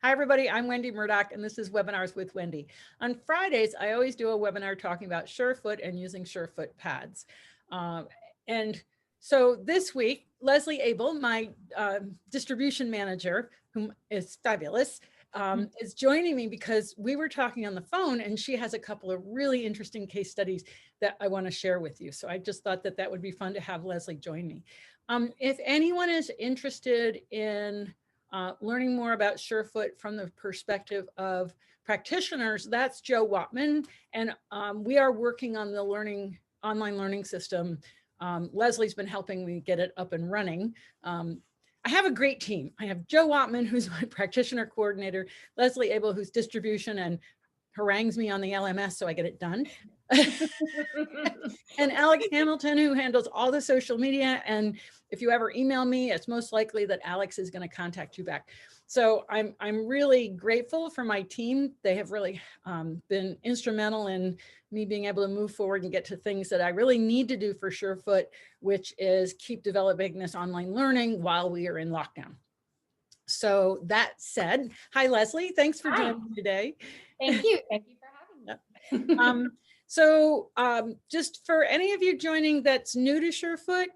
Hi, everybody. I'm Wendy Murdoch, and this is Webinars with Wendy. On Fridays, I always do a webinar talking about Surefoot and using Surefoot pads. And so this week, Leslie Abel, my distribution manager, who is fabulous, is joining me because we were talking on the phone, and she has a couple of really interesting case studies that I want to share with you. So I just thought that that would be fun to have Leslie join me. If anyone is interested in learning more about Surefoot from the perspective of practitioners, that's Joe Watman, and we are working on the online learning system. Leslie's been helping me get it up and running. I have a great team. I have Joe Watman, who's my practitioner coordinator, Leslie Abel, who's distribution and harangues me on the LMS so I get it done. And Alex Hamilton, who handles all the social media. And if you ever email me, it's most likely that Alex is going to contact you back. So I'm really grateful for my team. They have really been instrumental in me being able to move forward and get to things that I really need to do for Surefoot, which is keep developing this online learning while we are in lockdown. So that said, hi, Leslie. Thanks for joining me today. Thank you. Thank you for having me. So just for any of you joining that's new to Surefoot,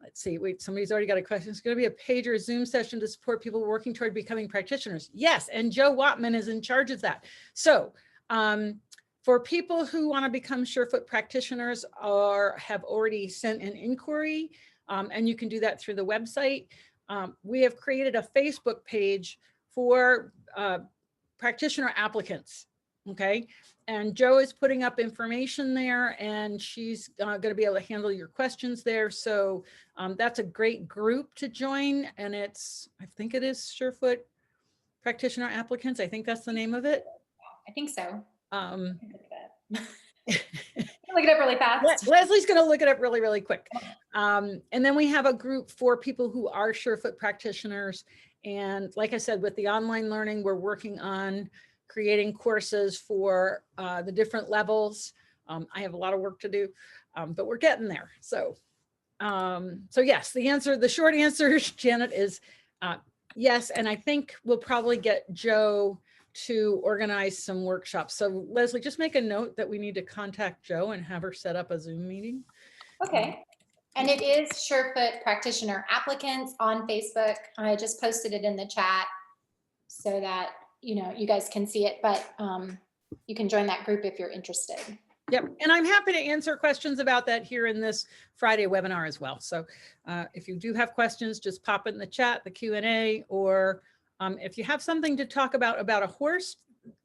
let's see, wait, somebody's already got a question. It's going to be a page or a Zoom session to support people working toward becoming practitioners. Yes, and Joe Watman is in charge of that. So for people who want to become Surefoot practitioners or have already sent an inquiry, and you can do that through the website, we have created a Facebook page for practitioner applicants. Okay. And Joe is putting up information there, and she's going to be able to handle your questions there. So that's a great group to join. And it's, I think it is Surefoot Practitioner Applicants. I think that's the name of it. I think so. Look it up really fast. Leslie's going to look it up really, really quick. And then we have a group for people who are Surefoot practitioners. And like I said, with the online learning, we're working on creating courses for the different levels. I have a lot of work to do, but we're getting there. So yes, the short answer, Janet, is yes. And I think we'll probably get Joe to organize some workshops. So Leslie, just make a note that we need to contact Joe and have her set up a Zoom meeting. Okay. And it is Surefoot Practitioner Applicants on Facebook. I just posted it in the chat so that you guys can see it, but you can join that group if you're interested. Yep. And I'm happy to answer questions about that here in this Friday webinar as well. So if you do have questions, just pop it in the chat, the Q&A, or if you have something to talk about a horse,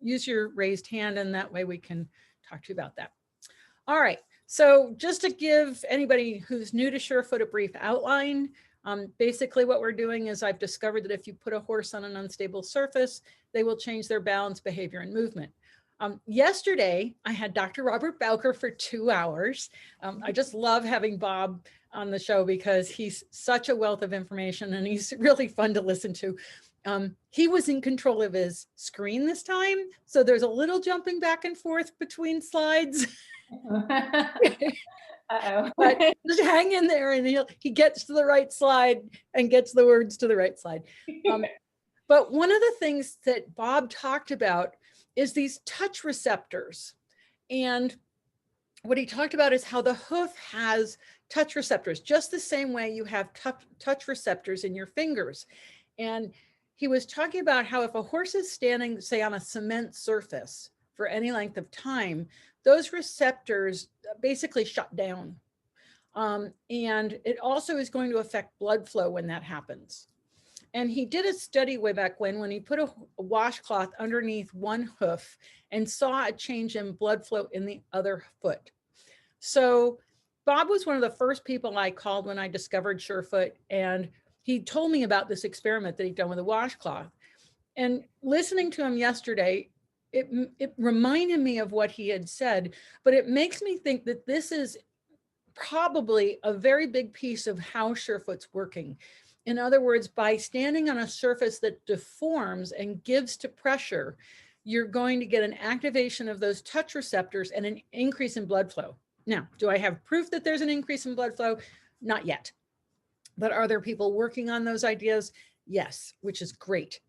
use your raised hand, and that way we can talk to you about that. All right. So just to give anybody who's new to Surefoot a brief outline, basically what we're doing is I've discovered that if you put a horse on an unstable surface, they will change their balance, behavior, and movement. Yesterday, I had Dr. Robert Bowker for 2 hours. I just love having Bob on the show because he's such a wealth of information and he's really fun to listen to. He was in control of his screen this time, so there's a little jumping back and forth between slides. Uh-oh. But just hang in there and he gets to the right slide and gets the words to the right slide. But one of the things that Bob talked about is these touch receptors. And what he talked about is how the hoof has touch receptors, just the same way you have touch receptors in your fingers. And he was talking about how if a horse is standing, say, on a cement surface for any length of time, those receptors basically shut down. And it also is going to affect blood flow when that happens. And he did a study way back when he put a washcloth underneath one hoof and saw a change in blood flow in the other foot. So Bob was one of the first people I called when I discovered Surefoot, and he told me about this experiment that he'd done with a washcloth. And listening to him yesterday, it reminded me of what he had said, but it makes me think that this is probably a very big piece of how Surefoot's working. In other words, by standing on a surface that deforms and gives to pressure, you're going to get an activation of those touch receptors and an increase in blood flow. Now, do I have proof that there's an increase in blood flow? Not yet. But are there people working on those ideas? Yes, which is great.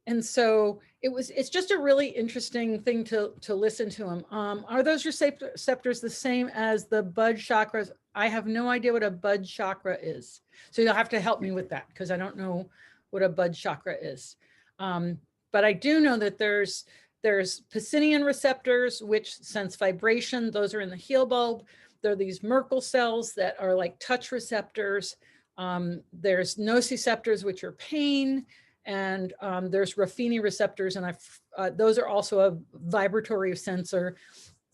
And so it's just a really interesting thing to listen to him. Are those receptors the same as the bud chakras? I have no idea what a bud chakra is. So you'll have to help me with that because I don't know what a bud chakra is. But I do know that there's Pacinian receptors, which sense vibration. Those are in the heel bulb. There are these Merkel cells that are like touch receptors. There's nociceptors, which are pain. And there's Ruffini receptors, and those are also a vibratory sensor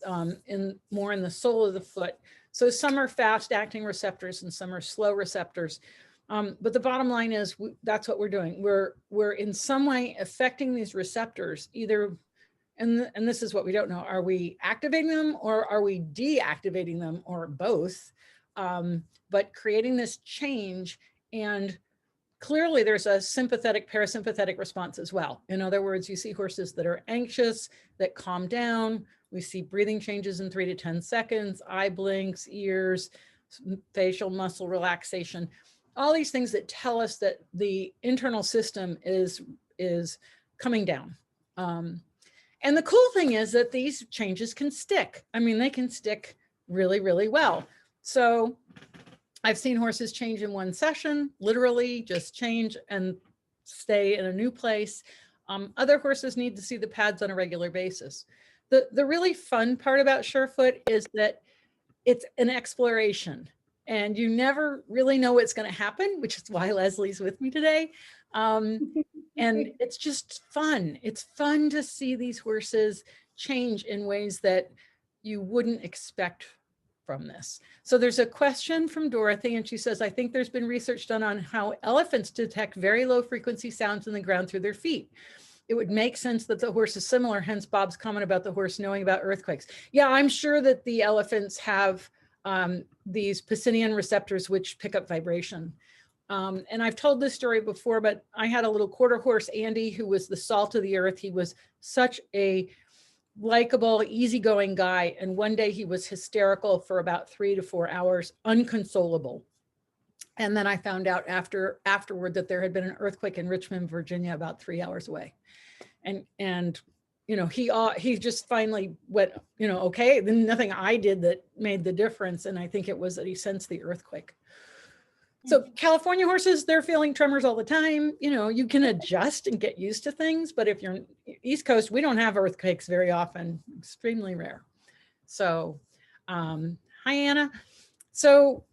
more in the sole of the foot. So some are fast acting receptors and some are slow receptors. But the bottom line is that's what we're doing. We're in some way affecting these receptors, either, and this is what we don't know, are we activating them or are we deactivating them or both? But creating this change, and clearly there's a sympathetic, parasympathetic response as well. In other words, you see horses that are anxious, that calm down. We see breathing changes in 3 to 10 seconds, eye blinks, ears, facial muscle relaxation, all these things that tell us that the internal system is coming down. And the cool thing is that these changes can stick. I mean, they can stick really, really well. So I've seen horses change in one session, literally just change and stay in a new place. Other horses need to see the pads on a regular basis. The really fun part about Surefoot is that it's an exploration and you never really know what's going to happen, which is why Leslie's with me today. And it's just fun. It's fun to see these horses change in ways that you wouldn't expect from this. So there's a question from Dorothy, and she says, I think there's been research done on how elephants detect very low frequency sounds in the ground through their feet. It would make sense that the horse is similar, hence Bob's comment about the horse knowing about earthquakes. Yeah, I'm sure that the elephants have these Pacinian receptors which pick up vibration. And I've told this story before, but I had a little quarter horse, Andy, who was the salt of the earth. He was such a likable, easygoing guy. And one day he was hysterical for about 3 to 4 hours, unconsolable. And then I found out afterward that there had been an earthquake in Richmond, Virginia, about 3 hours away. And you know, he just finally went, you know, okay, then nothing I did that made the difference. And I think it was that he sensed the earthquake. So California horses, they're feeling tremors all the time. You know, you can adjust and get used to things, but if you're East Coast, we don't have earthquakes very often, extremely rare. So, hi, Anna. So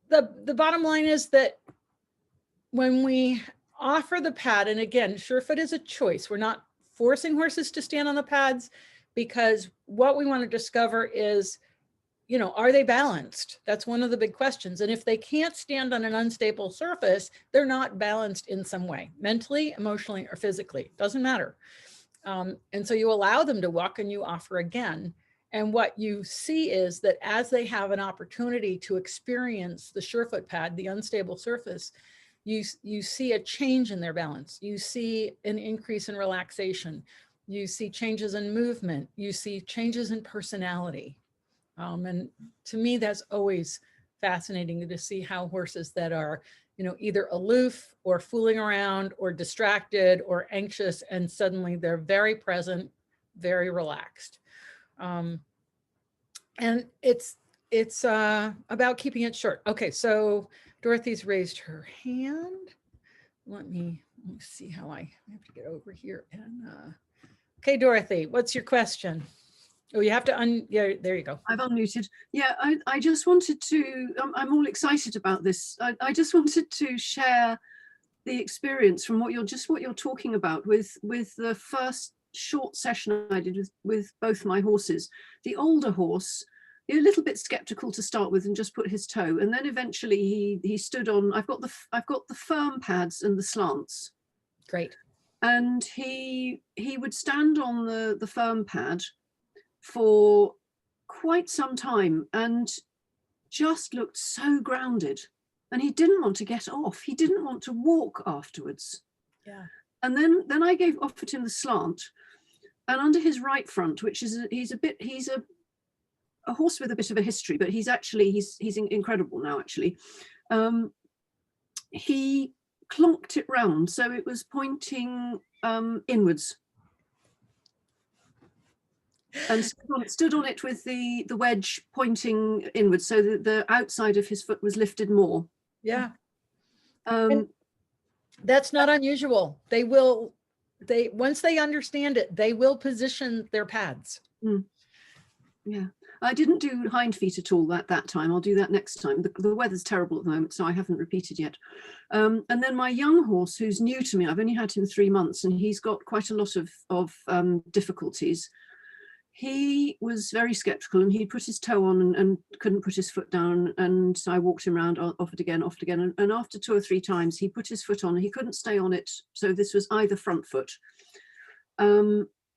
the bottom line is that when we offer the pad, and again, Surefoot is a choice. We're not forcing horses to stand on the pads, because what we want to discover is, you know, are they balanced? That's one of the big questions. And if they can't stand on an unstable surface, they're not balanced in some way, mentally, emotionally, or physically, doesn't matter. And so you allow them to walk and you offer again. And what you see is that as they have an opportunity to experience the Surefoot pad, the unstable surface, you see a change in their balance. You see an increase in relaxation. You see changes in movement. You see changes in personality. And to me, that's always fascinating to see how horses that are, you know, either aloof or fooling around or distracted or anxious, and suddenly they're very present, very relaxed. And it's about keeping it short. Okay, so Dorothy's raised her hand. Let me see how I have to get over here. And okay, Dorothy, what's your question? Oh, you have to yeah, there you go. I've unmuted. Yeah, I just wanted to, I'm all excited about this. I just wanted to share the experience from what you're talking about with the first short session I did with both my horses. The older horse, a little bit skeptical to start with and just put his toe, and then eventually he stood on, I've got the firm pads and the slants. Great. And he would stand on the firm pad for quite some time and just looked so grounded, and he didn't want to get off. He didn't want to walk afterwards. Yeah. And then I offered him the slant, and under his right front, which is he's a horse with a bit of a history, but he's incredible now actually. He clonked it round, so it was pointing inwards. And stood on it with the wedge pointing inwards, so that the outside of his foot was lifted more. Yeah. Um, That's not unusual. Once they understand it, they will position their pads. Yeah, I didn't do hind feet at all that time. I'll do that next time. The weather's terrible at the moment, so I haven't repeated yet. And then my young horse, who's new to me, I've only had him 3 months, and he's got quite a lot of difficulties. He was very skeptical, and he put his toe on and couldn't put his foot down, and I walked him around, off it again, and after 2 or 3 times he put his foot on. He couldn't stay on it, so this was either front foot.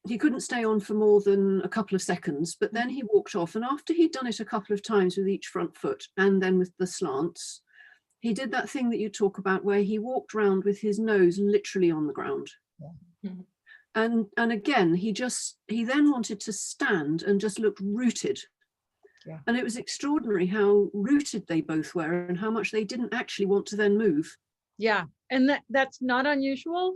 He couldn't stay on for more than a couple of seconds, but then he walked off, and after he'd done it a couple of times with each front foot and then with the slants, he did that thing that you talk about where he walked round with his nose literally on the ground. Yeah. And again, he then wanted to stand and just looked rooted. Yeah. And it was extraordinary how rooted they both were and how much they didn't actually want to then move. Yeah, and that's not unusual.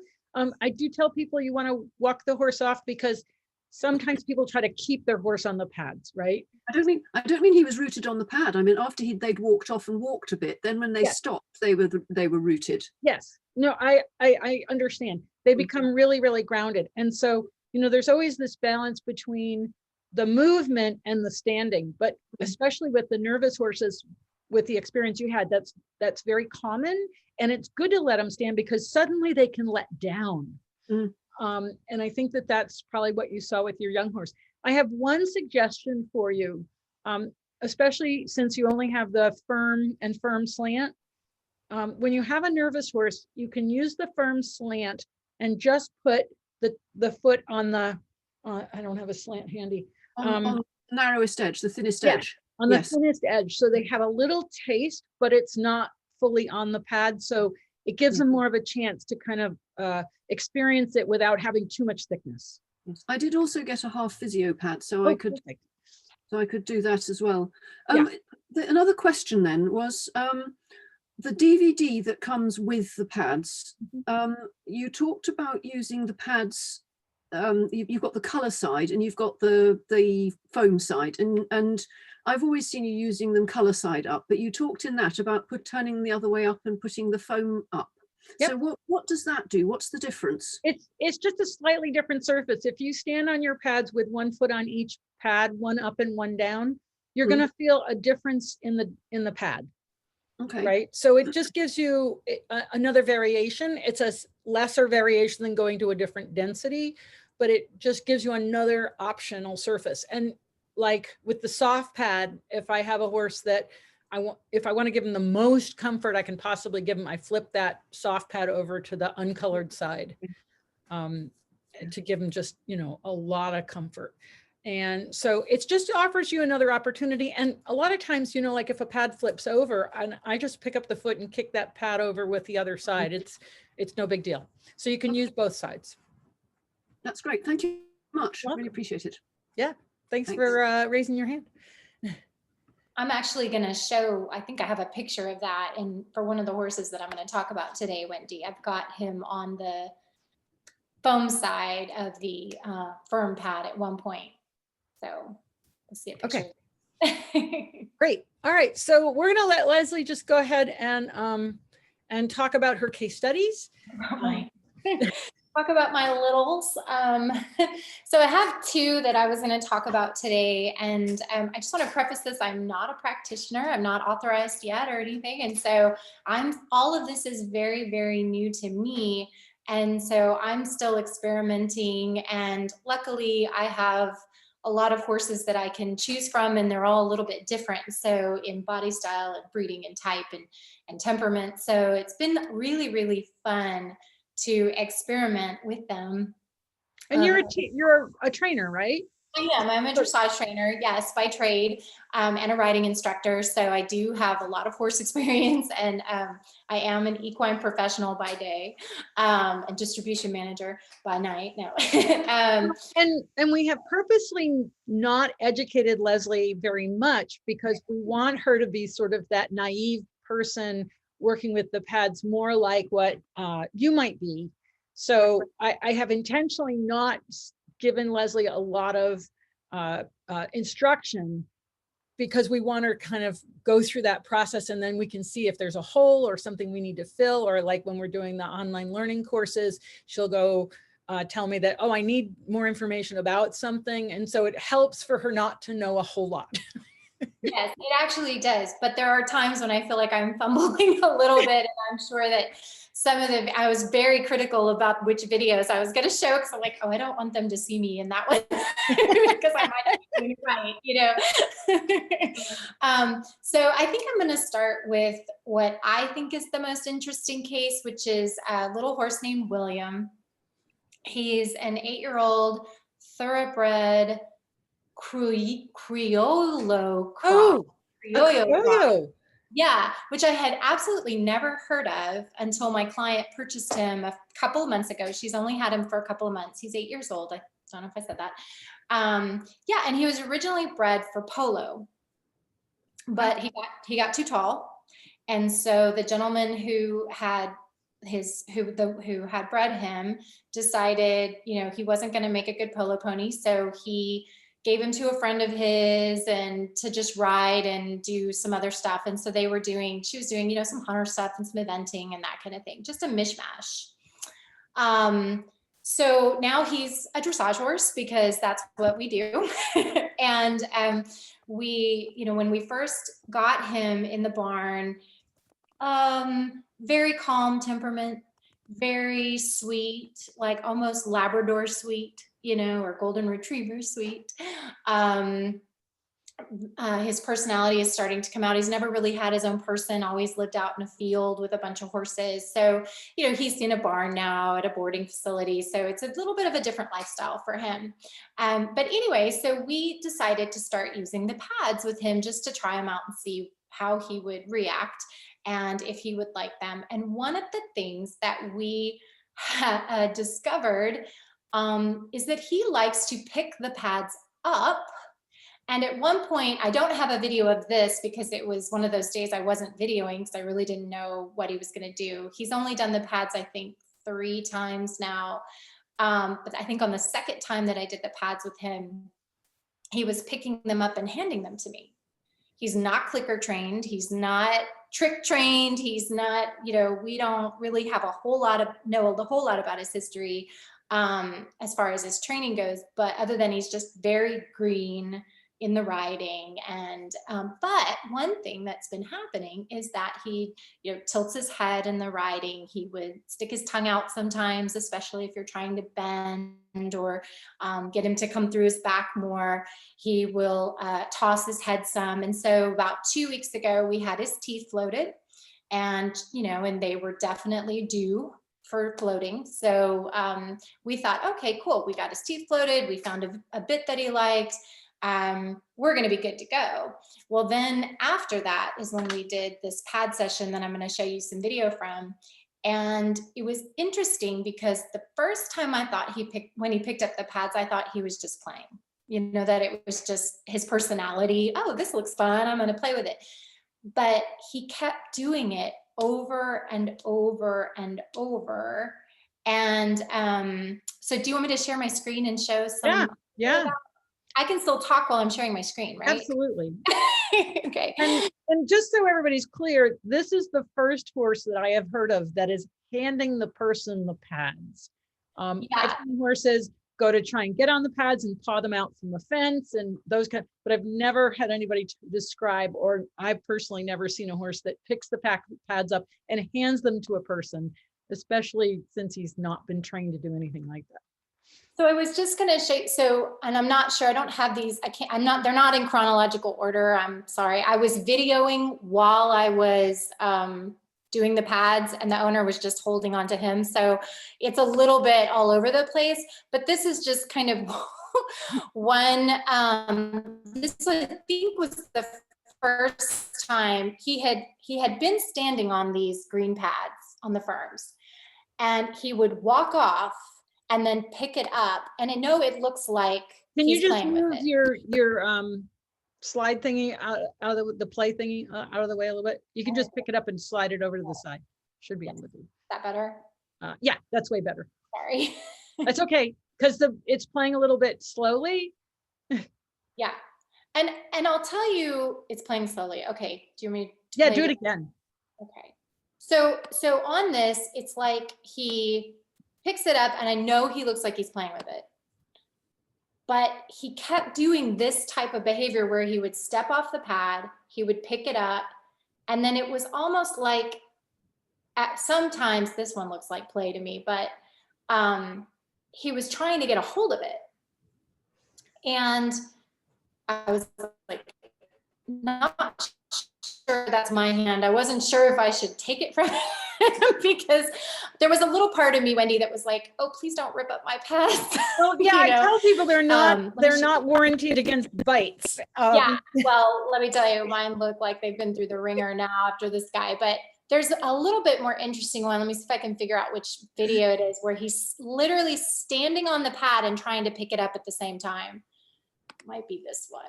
I do tell people you want to walk the horse off, because sometimes people try to keep their horse on the pads, right? I don't mean he was rooted on the pad. I mean after they'd walked off and walked a bit, then when they stopped, they were rooted. Yes. No, I understand. They become really, really grounded. And so, there's always this balance between the movement and the standing, but especially with the nervous horses, with the experience you had, that's very common. And it's good to let them stand, because suddenly they can let down. And I think that's probably what you saw with your young horse. I have one suggestion for you, especially since you only have the firm slant. When you have a nervous horse, you can use the firm slant and just put the foot on the, I don't have a slant handy. On the narrowest edge, the thinnest edge. On the thinnest edge. So they have a little taste, but it's not fully on the pad. So it gives them more of a chance to kind of experience it without having too much thickness. I did also get a half physio pad, so I could do that as well. Another question then was, the DVD that comes with the pads, you talked about using the pads, you've got the color side and you've got the foam side, and I've always seen you using them color side up, but you talked in that about turning the other way up and putting the foam up. Yep. So what does that do? What's the difference? It's just a slightly different surface. If you stand on your pads with one foot on each pad, one up and one down, you're going to feel a difference in the pad. Okay. Right. So it just gives you another variation. It's a lesser variation than going to a different density, but it just gives you another optional surface. And like with the soft pad, if I have a horse that if I want to give him the most comfort I can possibly give him, I flip that soft pad over to the uncolored side to give him just, a lot of comfort. And so it's just offers you another opportunity. And a lot of times, like if a pad flips over, and I just pick up the foot and kick that pad over with the other side, it's no big deal. So you can use both sides. That's great. Thank you much. I really appreciate it. Yeah. Thanks for raising your hand. I'm actually going to show, I think I have a picture of that. And for one of the horses that I'm going to talk about today, Wendy, I've got him on the foam side of the firm pad at one point. So let's see a picture. Okay. Great. All right. So we're going to let Leslie just go ahead and talk about her case studies. Talk about my littles. So I have 2 that I was going to talk about today. And I just want to preface this. I'm not a practitioner. I'm not authorized yet or anything. And so all of this is very, very new to me. And so I'm still experimenting. And luckily I have a lot of horses that I can choose from, and they're all a little bit different. So in body style and breeding and type and temperament. So it's been really, really fun to experiment with them. And you're a trainer, right? I am. I'm a dressage trainer, yes, by trade, and a riding instructor. So I do have a lot of horse experience, and I am an equine professional by day, and distribution manager by night. No. And we have purposely not educated Leslie very much, because we want her to be sort of that naive person working with the pads more like what you might be. So I have intentionally not given Leslie a lot of instruction, because we want her kind of go through that process, and then we can see if there's a hole or something we need to fill, or like when we're doing the online learning courses, she'll go tell me that, oh, I need more information about something. And so it helps for her not to know a whole lot. Yes, it actually does. But there are times when I feel like I'm fumbling a little bit, and I'm sure that some of them, I was very critical about which videos I was going to show, because I'm like, oh, I don't want them to see me in that one because I might not be doing it right, you know. So I think I'm going to start with what I think is the most interesting case, which is a little horse named William. He's an 8-year-old thoroughbred Criollo crop. Oh, Criollo crop. Yeah, which I had absolutely never heard of until my client purchased him a couple of months ago. She's only had him for a couple of months. He's 8 years old. I don't know if I said that. Yeah, and he was originally bred for polo, but he got too tall, and so the gentleman who had bred him decided, you know, he wasn't going to make a good polo pony, so he gave him to a friend of his and to just ride and do some other stuff. And so she was doing, you know, some hunter stuff and some eventing and that kind of thing, just a mishmash. So now he's a dressage horse, because that's what we do. And we, you know, when we first got him in the barn, very calm temperament, very sweet, like almost Labrador sweet, you know, or golden retriever sweet. His personality is starting to come out. He's never really had his own person, always lived out in a field with a bunch of horses. So, you know, he's in a barn now at a boarding facility. So it's a little bit of a different lifestyle for him. But anyway, so we decided to start using the pads with him just to try him out and see how he would react and if he would like them. And one of the things that we discovered is that he likes to pick the pads up. And at one point, I don't have a video of this because it was one of those days I wasn't videoing because I really didn't know what he was going to do. He's only done the pads, I think, 3 times now. But I think on the second time that I did the pads with him, he was picking them up and handing them to me. He's not clicker trained. He's not trick trained. He's not, you know, we don't really have know a whole lot about his history as far as his training goes. But other than he's just very green in the riding. And but one thing that's been happening is that he, you know, tilts his head in the riding. He would stick his tongue out sometimes, especially if you're trying to bend or get him to come through his back more. He will toss his head some. And so about 2 weeks ago, we had his teeth floated, and, you know, and they were definitely due for floating. So we thought, okay, cool. We got his teeth floated. We found a bit that he liked. We're going to be good to go. Well, then after that is when we did this pad session that I'm going to show you some video from. And it was interesting because the first time I thought when he picked up the pads, I thought he was just playing, you know, that it was just his personality. Oh, this looks fun. I'm going to play with it. But he kept doing it over and over and over. And so do you want me to share my screen and show some? Yeah. I can still talk while I'm sharing my screen, right? Absolutely. Okay. And just so everybody's clear, this is the first horse that I have heard of that is handing the person the pads. I've seen horses go to try and get on the pads and paw them out from the fence and those kind, but I've never had anybody describe, or I've personally never seen a horse that picks the pads up and hands them to a person, especially since he's not been trained to do anything like that. So I was just going to show, and I'm not sure, I don't have these, they're not in chronological order. I'm sorry. I was videoing while I was doing the pads, and the owner was just holding on to him. So it's a little bit all over the place, but this is just kind of one, this I think was the first time he had been standing on these green pads on the firms, and he would walk off and then pick it up. And I know it looks like can you just move your slide thingy out of the play thingy out of the way a little bit? You can just pick it up and slide it over to the side. Should be in with you. Is that better? Yeah, that's way better. Sorry. That's okay, because it's playing a little bit slowly. Yeah. And I'll tell you, it's playing slowly. Okay. Do you want me to Yeah, play do it again. Okay. So on this, it's like he picks it up and I know he looks like he's playing with it. But he kept doing this type of behavior where he would step off the pad, he would pick it up, and then it was almost like sometimes this one looks like play to me, but he was trying to get a hold of it. And I was like, not sure that's my hand. I wasn't sure if I should take it from him because there was a little part of me, Wendy, that was like, oh, please don't rip up my pads. Well, yeah, I tell people they're not warranted against bites. Yeah, well, let me tell you, mine look like they've been through the ringer now after this guy, but there's a little bit more interesting one. Let me see if I can figure out which video it is where he's literally standing on the pad and trying to pick it up at the same time. Might be this one.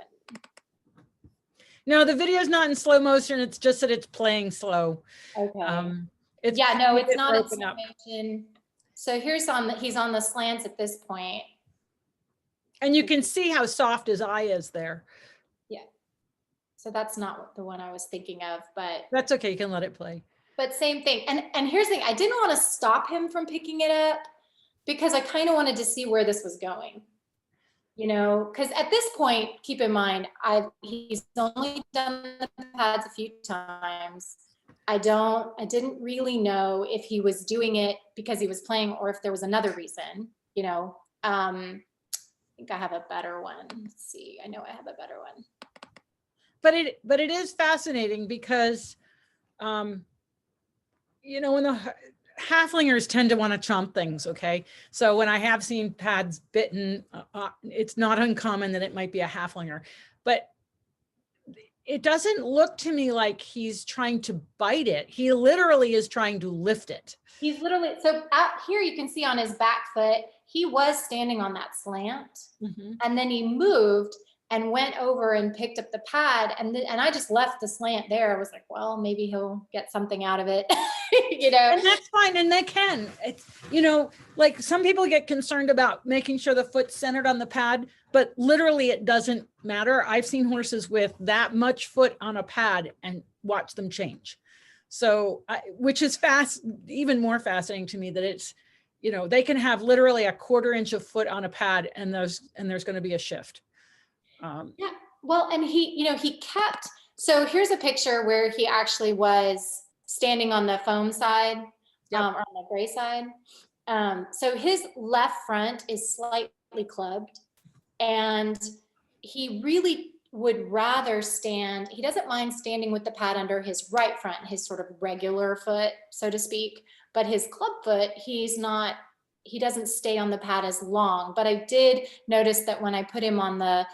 No, the video's not in slow motion. It's just that it's playing slow. Okay. It's not in slow motion. So he's on the slants at this point. And you can see how soft his eye is there. Yeah. So that's not the one I was thinking of, but that's okay. You can let it play. But same thing. And here's the thing. I didn't want to stop him from picking it up because I kind of wanted to see where this was going. You know, because at this point, keep in mind, he's only done the pads a few times. I didn't really know if he was doing it because he was playing or if there was another reason, you know. I think I have a better one. Let's see. I know I have a better one. But it is fascinating because, you know, when the halflingers tend to want to chomp things. Okay. So when I have seen pads bitten, it's not uncommon that it might be a halflinger, but it doesn't look to me like he's trying to bite it. He literally is trying to lift it. He's literally, so out here you can see on his back foot, he was standing on that slant and then he moved and went over and picked up the pad and I just left the slant there. I was like, well, maybe he'll get something out of it, you know. And that's fine, and they can. It's, you know, like some people get concerned about making sure the foot's centered on the pad, but literally it doesn't matter. I've seen horses with that much foot on a pad and watch them change. So, which is even more fascinating to me that it's, you know, they can have literally a 1/4 inch of foot on a pad and there's going to be a shift. Yeah, well, and he kept, so here's a picture where he actually was standing on the foam side, or on the gray side. So his left front is slightly clubbed and he really would rather stand, he doesn't mind standing with the pad under his right front, his sort of regular foot, so to speak, but his club foot, he doesn't stay on the pad as long. But I did notice that when I put him on the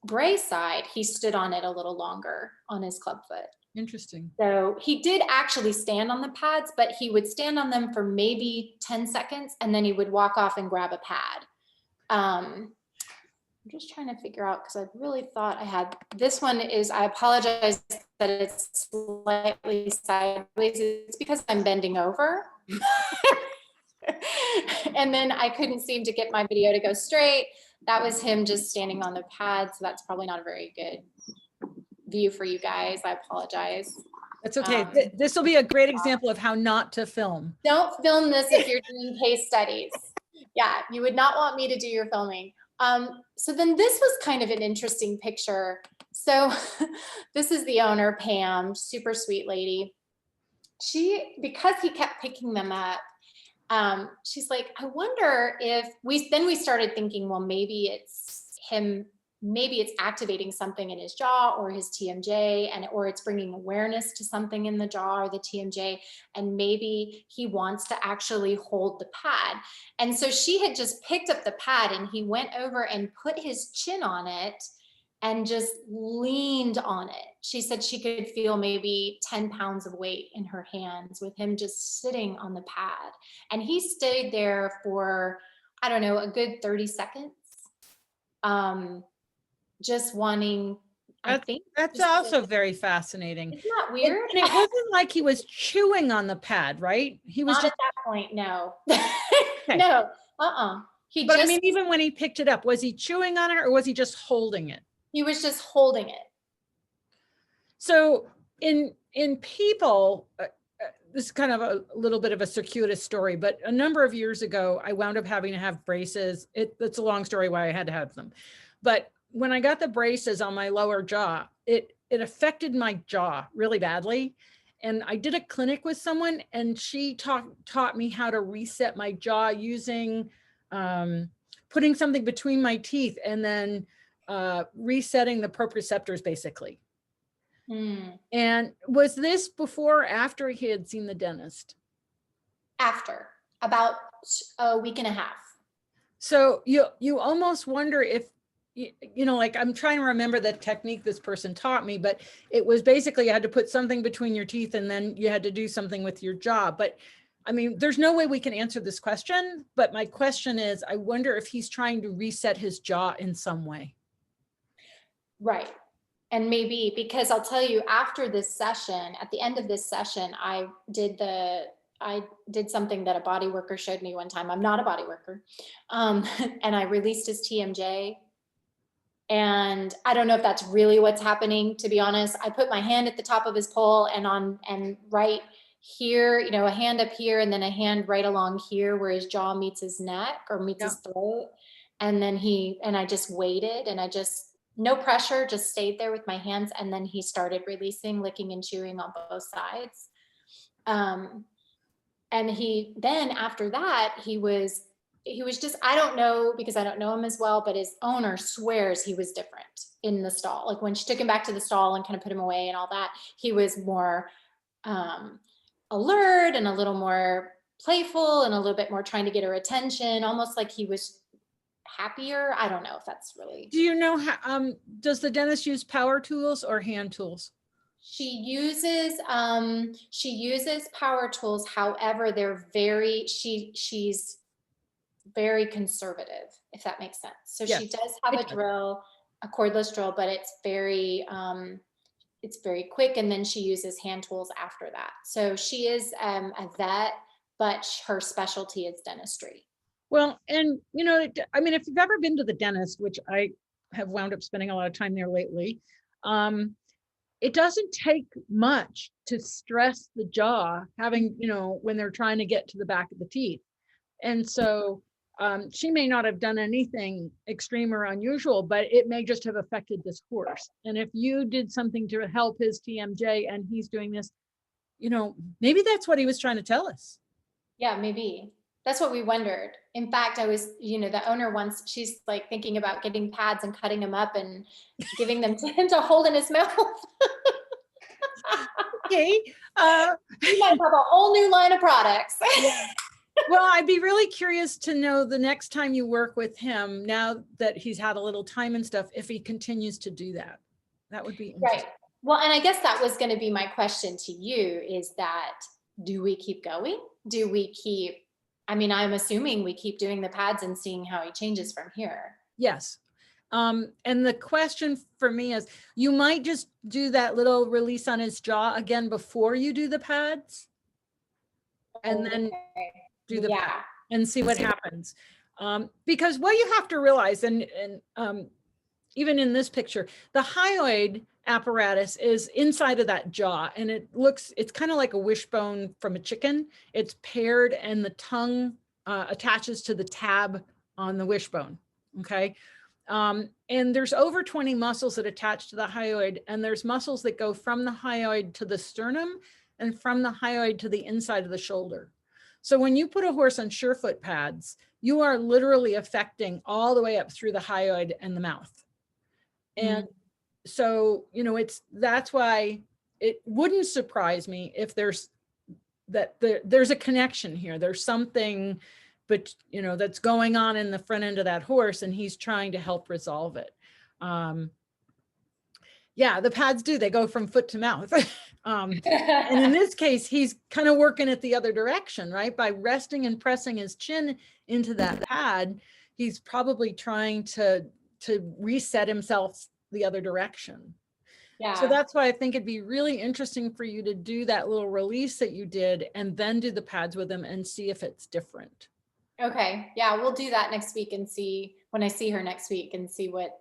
gray side, he stood on it a little longer on his club foot. Interesting. So he did actually stand on the pads, but he would stand on them for maybe 10 seconds and then he would walk off and grab a pad. I'm just trying to figure out, because I really thought I had, this one is, I apologize that it's slightly sideways. It's because I'm bending over. And then I couldn't seem to get my video to go straight. That was him just standing on the pad. So that's probably not a very good view for you guys. I apologize. That's okay. This will be a great example of how not to film. Don't film this if you're doing case studies. Yeah, you would not want me to do your filming. So then this was kind of an interesting picture. So this is the owner, Pam, super sweet lady. Because he kept picking them up, she's like, I wonder if then we started thinking, well, maybe it's him, maybe it's activating something in his jaw or his TMJ, or it's bringing awareness to something in the jaw or the TMJ, and maybe he wants to actually hold the pad. And so she had just picked up the pad and he went over and put his chin on it and just leaned on it. She said she could feel maybe 10 pounds of weight in her hands with him just sitting on the pad. And he stayed there for, I don't know, a good 30 seconds. Just wanting, I think. That's just also very fascinating. Isn't that And, weird? and it wasn't like he was chewing on the pad, right? He was Not just, at that point, no. Okay. No, He but I just, mean, even when he picked it up, was he chewing on it or was he just holding it? he was just holding it. So in people, this is kind of a little bit of a circuitous story, but a number of years ago, I wound up having to have braces. It's a long story why I had to have them. But when I got the braces on my lower jaw, it affected my jaw really badly. And I did a clinic with someone and she taught me how to reset my jaw using putting something between my teeth and then resetting the proprioceptors basically. And was this before or after he had seen the dentist? After about a week and a half. So you almost wonder if, you know, like I'm trying to remember the technique this person taught me, but it was basically you had to put something between your teeth and then you had to do something with your jaw. But I mean, there's no way we can answer this question, but my question is, I wonder if he's trying to reset his jaw in some way. Right. And maybe, because I'll tell you, after this session, at the end of this session, I did something that a body worker showed me one time. I'm not a body worker. And I released his TMJ. And I don't know if that's really what's happening, to be honest. I put my hand at the top of his poll and right here, you know, a hand up here and then a hand right along here where his jaw meets his neck or meets his throat. And then I just waited and no pressure, just stayed there with my hands. And then he started releasing, licking and chewing on both sides. And then after that, he was just, I don't know, because I don't know him as well, but his owner swears he was different in the stall. Like when she took him back to the stall and kind of put him away and all that, he was more alert and a little more playful and a little bit more trying to get her attention, almost like he was happier. I don't know if that's really. Do you know how, does the dentist use power tools or hand tools? She uses power tools. However, she's very conservative, if that makes sense. So she does have a drill, a cordless drill, but it's very quick. And then she uses hand tools after that. So she is a vet, but her specialty is dentistry. Well, and you know, I mean, if you've ever been to the dentist, which I have wound up spending a lot of time there lately, it doesn't take much to stress the jaw, having, you know, when they're trying to get to the back of the teeth. And so she may not have done anything extreme or unusual, but it may just have affected this horse. And if you did something to help his TMJ and he's doing this, you know, maybe that's what he was trying to tell us. Yeah, maybe. That's what we wondered. In fact, I was, you know, the owner once, she's like thinking about getting pads and cutting them up and giving them to him to hold in his mouth. Okay. We might have a whole new line of products. Well, I'd be really curious to know the next time you work with him, now that he's had a little time and stuff, if he continues to do that. That would be interesting. Right. Well, and I guess that was going to be my question to you, is that, do we keep going? I mean, I'm assuming we keep doing the pads and seeing how he changes from here. Yes. And the question for me is, you might just do that little release on his jaw again before you do the pads. And then do the pad and see what happens. Because what you have to realize, and even in this picture, the hyoid apparatus is inside of that jaw, and it's kind of like a wishbone from a chicken. It's paired and the tongue attaches to the tab on the wishbone. Okay. And there's over 20 muscles that attach to the hyoid, and there's muscles that go from the hyoid to the sternum and from the hyoid to the inside of the shoulder. So when you put a horse on Surefoot pads, you are literally affecting all the way up through the hyoid and the mouth. And so, you know, that's why it wouldn't surprise me if there's a connection here. There's something, but you know, that's going on in the front end of that horse, and he's trying to help resolve it. Yeah, the pads they go from foot to mouth. And in this case, he's kind of working it the other direction, right? By resting and pressing his chin into that pad, he's probably trying to reset himself the other direction. Yeah. So that's why I think it'd be really interesting for you to do that little release that you did and then do the pads with them and see if it's different. Okay. Yeah, we'll do that next week and see when I see her next week and see what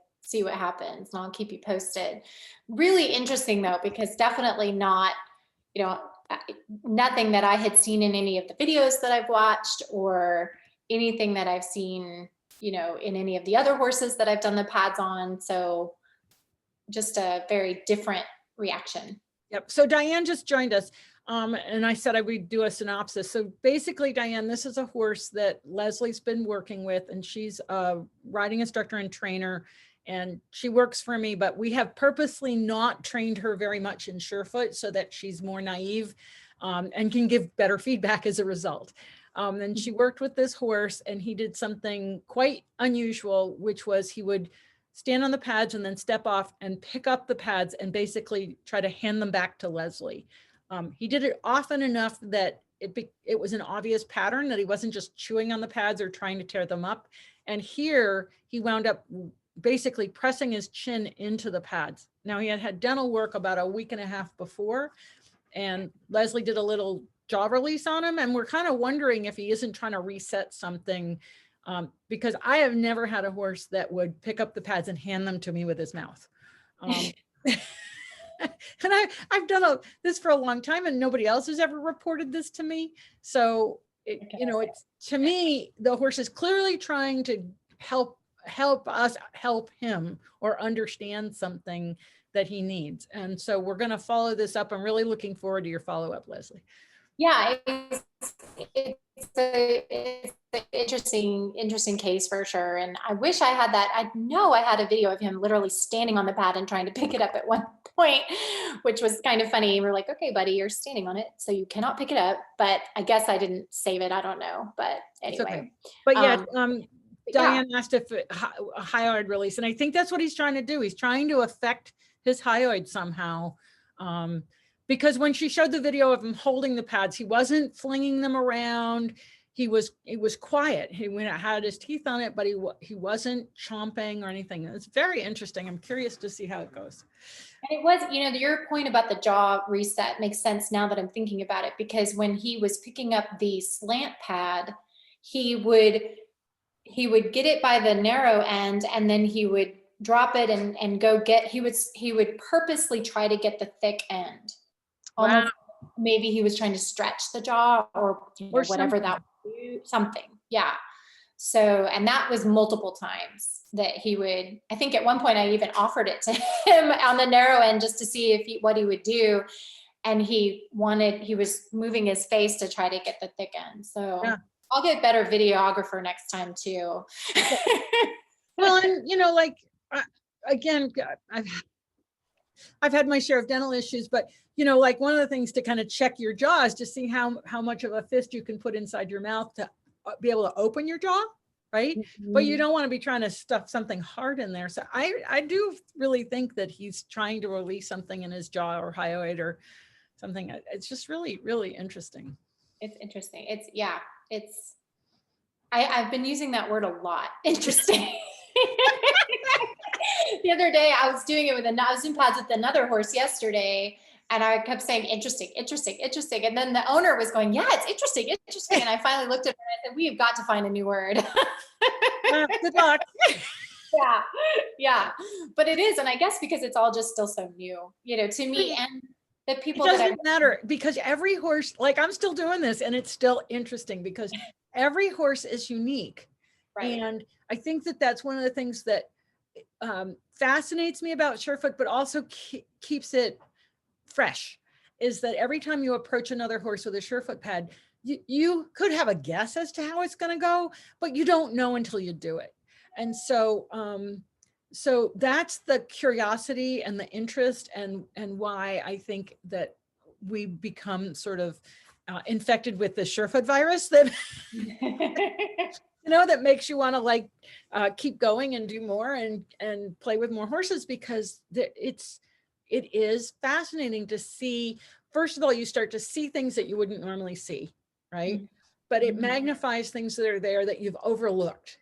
happens. And I'll keep you posted. Really interesting though, because definitely not, you know, nothing that I had seen in any of the videos that I've watched or anything that I've seen, you know, in any of the other horses that I've done the pads on. So just a very different reaction. Yep. So Diane just joined us. And I said I would do a synopsis. So basically, Diane, this is a horse that Leslie's been working with, and she's a riding instructor and trainer, and she works for me, but we have purposely not trained her very much in Surefoot so that she's more naive and can give better feedback as a result. And she worked with this horse, and he did something quite unusual, which was he would stand on the pads and then step off and pick up the pads and basically try to hand them back to Leslie. He did it often enough that it was an obvious pattern, that he wasn't just chewing on the pads or trying to tear them up. And here he wound up basically pressing his chin into the pads. Now he had dental work about a week and a half before, and Leslie did a little jaw release on him. And we're kind of wondering if he isn't trying to reset something, because I have never had a horse that would pick up the pads and hand them to me with his mouth. And I've done this for a long time, and nobody else has ever reported this to me. So, you know, it's, to me, the horse is clearly trying to help us help him or understand something that he needs. And so we're going to follow this up. I'm really looking forward to your follow-up, Leslie. Yeah, it's an interesting case for sure. And I wish I had that. I know I had a video of him literally standing on the pad and trying to pick it up at one point, which was kind of funny. We're like, okay, buddy, you're standing on it, so you cannot pick it up. But I guess I didn't save it. I don't know. But anyway. Okay. But yeah, Diane yeah. asked if a hyoid release, and I think that's what he's trying to do. He's trying to affect his hyoid somehow. Because when she showed the video of him holding the pads, he wasn't flinging them around. He was quiet. He had his teeth on it, but he wasn't chomping or anything. It's very interesting. I'm curious to see how it goes. And it was, you know, your point about the jaw reset makes sense now that I'm thinking about it, because when he was picking up the slant pad, he would get it by the narrow end, and then he would drop it and go get, he would purposely try to get the thick end. Almost, wow. Maybe he was trying to stretch the jaw or, you know, or whatever that would do, something. Yeah. So, and that was multiple times that he would, I think at one point I even offered it to him on the narrow end just to see what he would do. And he was moving his face to try to get the thick end. So yeah. I'll get better videographer next time too. Well, and you know, like, again, I've had my share of dental issues, but you know, like one of the things to kind of check your jaw is to see how much of a fist you can put inside your mouth to be able to open your jaw, right? Mm-hmm. But you don't want to be trying to stuff something hard in there. So I do really think that he's trying to release something in his jaw or hyoid or something. It's just really, really interesting. It's interesting. I've been using that word a lot. Interesting. The other day I was doing it I was in pads with another horse yesterday, and I kept saying interesting, interesting, interesting. And then the owner was going, yeah, it's interesting, interesting. And I finally looked at her and I said, we've got to find a new word. Good luck. Yeah. But it is. And I guess because it's all just still so new, you know, to me, and the people it doesn't matter, because every horse, like I'm still doing this and it's still interesting because every horse is unique. Right. And I think that that's one of the things that fascinates me about Surefoot, but also keeps it fresh, is that every time you approach another horse with a Surefoot pad, you could have a guess as to how it's going to go, but you don't know until you do it. And so so that's the curiosity and the interest, and why I think that we become sort of infected with the Surefoot virus that you know, that makes you want to like keep going and do more and play with more horses, because it is fascinating to see. First of all, you start to see things that you wouldn't normally see, right? Mm-hmm. But it magnifies things that are there that you've overlooked.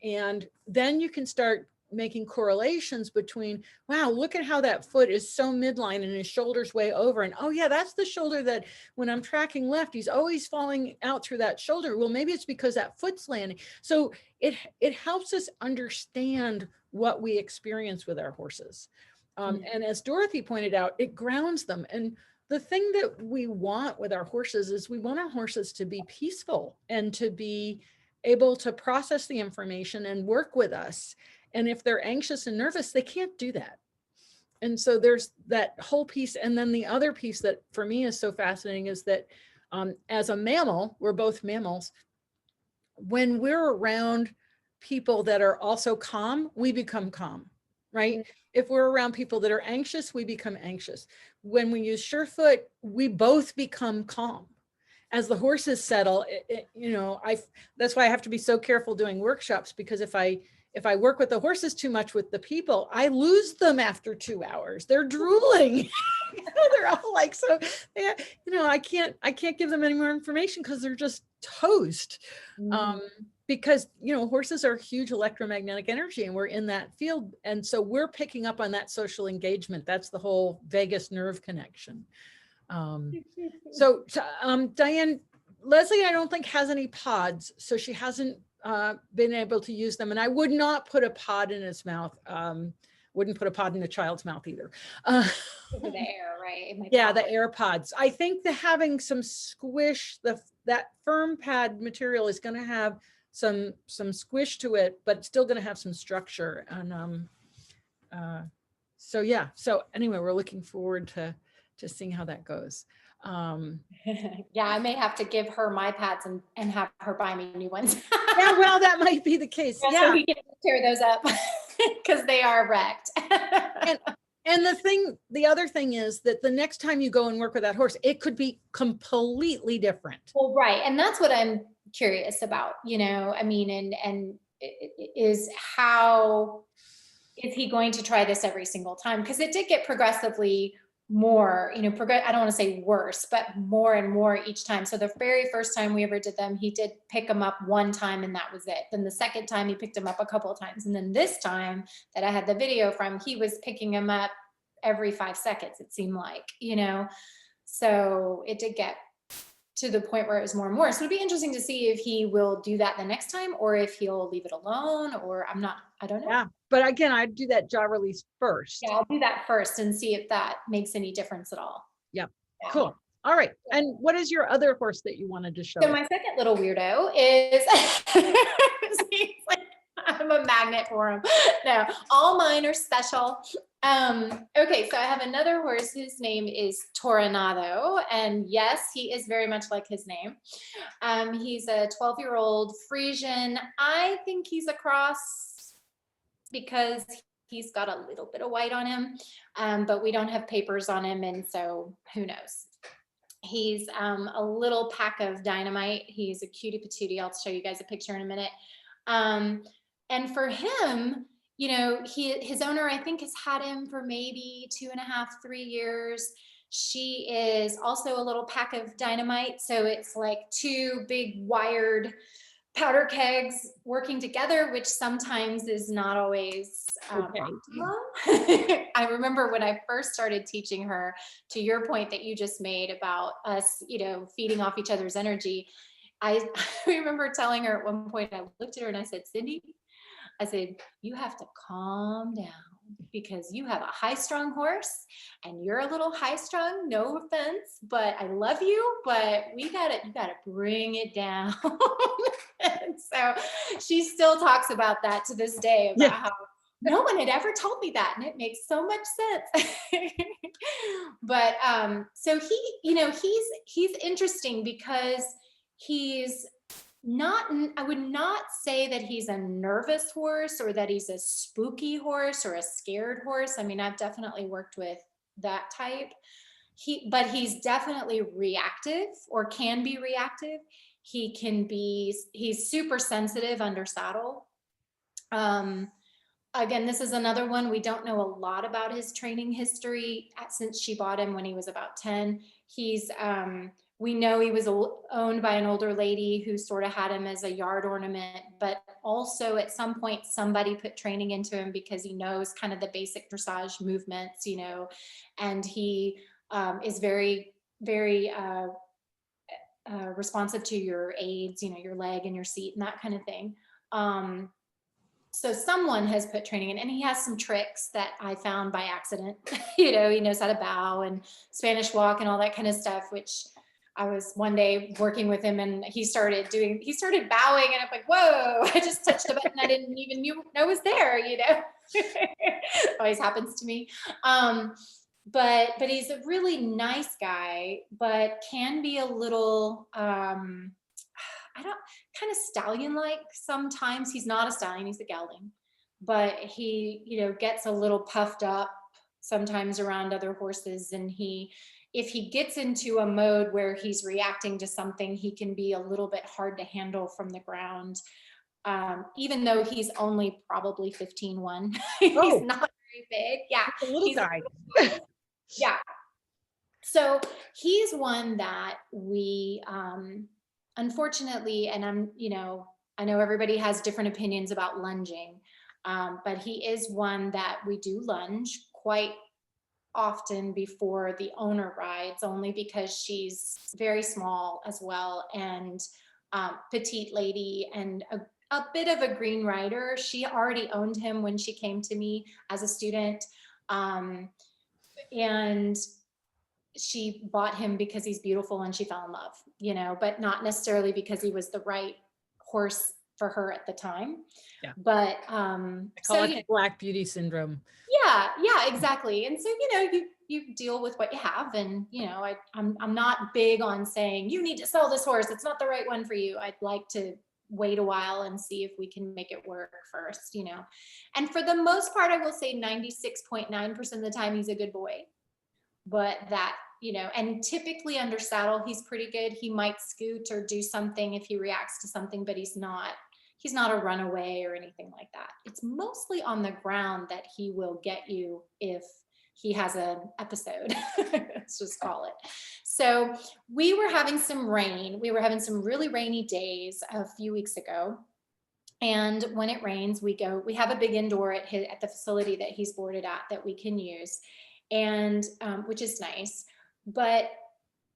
And then you can start making correlations between, wow, look at how that foot is so midline and his shoulder's way over. And oh yeah, that's the shoulder that when I'm tracking left, he's always falling out through that shoulder. Well, maybe it's because that foot's landing. So it helps us understand what we experience with our horses. And as Dorothy pointed out, it grounds them. And the thing that we want with our horses is we want our horses to be peaceful and to be able to process the information and work with us. And if they're anxious and nervous, they can't do that. And so there's that whole piece. And then the other piece that for me is so fascinating is that as a mammal, we're both mammals. When we're around people that are also calm, we become calm, right? If we're around people that are anxious, we become anxious. When we use Surefoot, we both become calm. As the horses settle, that's why I have to be so careful doing workshops, because if I work with the horses too much with the people, I lose them after 2 hours. They're drooling. They're all like, so they, I can't give them any more information because they're just toast. Because horses are huge electromagnetic energy and we're in that field, and so we're picking up on that social engagement. That's the whole vagus nerve connection. So Diane, Leslie I don't think has any pods, so she hasn't been able to use them, and I would not put a pod in his mouth. Wouldn't put a pod in a child's mouth either. For the air, right? Yeah, the air pods. I think the having some squish, that firm pad material is going to have some squish to it, but it's still going to have some structure. And so yeah. So anyway, we're looking forward to seeing how that goes. Yeah, I may have to give her my pads and have her buy me new ones. Yeah, well, that might be the case. Yeah, so we can tear those up because they are wrecked. And the other thing is that the next time you go and work with that horse, it could be completely different. Well, right. And that's what I'm curious about, and is how is he going to try this every single time? Because it did get progressively more, I don't want to say worse, but more and more each time. So the very first time we ever did them, he did pick them up one time and that was it. Then the second time he picked them up a couple of times. And then this time that I had the video from, he was picking them up every 5 seconds, it seemed like, so it did get to the point where it was more and more. So it'd be interesting to see if he will do that the next time or if he'll leave it alone, or I don't know. Yeah. But again, I'd do that jaw release first. Yeah, I'll do that first and see if that makes any difference at all. Yep. Yeah. Cool. All right. And what is your other horse that you wanted to show? So my second little weirdo is, I'm a magnet for him. No, all mine are special. Okay, so I have another horse whose name is Toronado, and yes, he is very much like his name. He's a 12-year-old Frisian. I think he's a cross because he's got a little bit of white on him, but we don't have papers on him, and so who knows. He's a little pack of dynamite. He's a cutie patootie. I'll show you guys a picture in a minute. And for him, his owner, I think, has had him for maybe 2.5, 3 years. She is also a little pack of dynamite. So it's like 2 big wired powder kegs working together, which sometimes is not always optimal. I remember when I first started teaching her, to your point that you just made about us, feeding off each other's energy. I remember telling her at one point, I looked at her and I said, Cindy, I said, you have to calm down because you have a high-strung horse and you're a little high-strung, no offense, but I love you, but you gotta bring it down. And so she still talks about that to this day, about how no one had ever told me that, and it makes so much sense. But so he's interesting because he's not, I would not say that he's a nervous horse or that he's a spooky horse or a scared horse. I mean, I've definitely worked with that type. But he's definitely reactive, or can be reactive. He's super sensitive under saddle. Again, this is another one. We don't know a lot about his training history since she bought him when he was about 10. He's We know he was owned by an older lady who sort of had him as a yard ornament, but also at some point somebody put training into him because he knows kind of the basic dressage movements, you know, and he is very, very responsive to your aids, you know, your leg and your seat and that kind of thing. So someone has put training in, and he has some tricks that I found by accident. You know, he knows how to bow and Spanish walk and all that kind of stuff, which I was one day working with him and he started bowing, and I'm like, whoa, I just touched a button I didn't even know was there, you know. Always happens to me. But he's a really nice guy, but can be a little, kind of stallion-like sometimes. He's not a stallion, he's a gelding, but he, you know, gets a little puffed up sometimes around other horses. And if he gets into a mode where he's reacting to something, he can be a little bit hard to handle from the ground. Even though he's only probably 15'1". He's not very big. Yeah. A little guy. Yeah. So he's one that we, unfortunately, and I know everybody has different opinions about lunging, but he is one that we do lunge quite often before the owner rides, only because she's very small as well, and petite lady, and a bit of a green rider. She already owned him when she came to me as a student, and she bought him because he's beautiful and she fell in love, you know, but not necessarily because he was the right horse for her at the time. Yeah. But I call it the Black Beauty syndrome. Yeah, exactly. And so, you know, you deal with what you have, and, you know, I'm not big on saying you need to sell this horse, it's not the right one for you. I'd like to wait a while and see if we can make it work first, you know. And for the most part, I will say 96.9% of the time he's a good boy. But that, you know, and typically under saddle, he's pretty good. He might scoot or do something if he reacts to something, but he's not a runaway or anything like that. It's mostly on the ground that he will get you if he has an episode. Let's just call it. So we were having some rain. We were having some really rainy days a few weeks ago. And when it rains, we have a big indoor at the facility that he's boarded at that we can use. And which is nice, but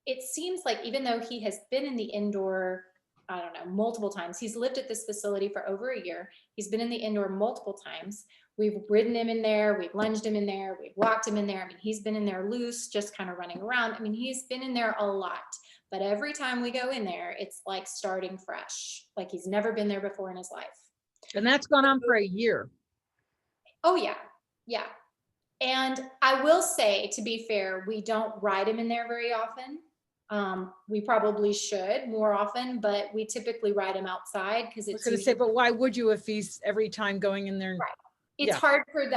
it seems like even though he has been in the indoor, I don't know, multiple times, he's lived at this facility for over a year. He's been in the indoor multiple times. We've ridden him in there. We've lunged him in there. We've walked him in there. I mean, he's been in there loose, just kind of running around. I mean, he's been in there a lot, but every time we go in there, it's like starting fresh, like he's never been there before in his life. And that's gone on for a year. Oh yeah. Yeah. And I will say, to be fair, we don't ride him in there very often. We probably should more often, but we typically ride him outside because it's. I was going to say, but why would you if he's every time going in there? Right. It's hard for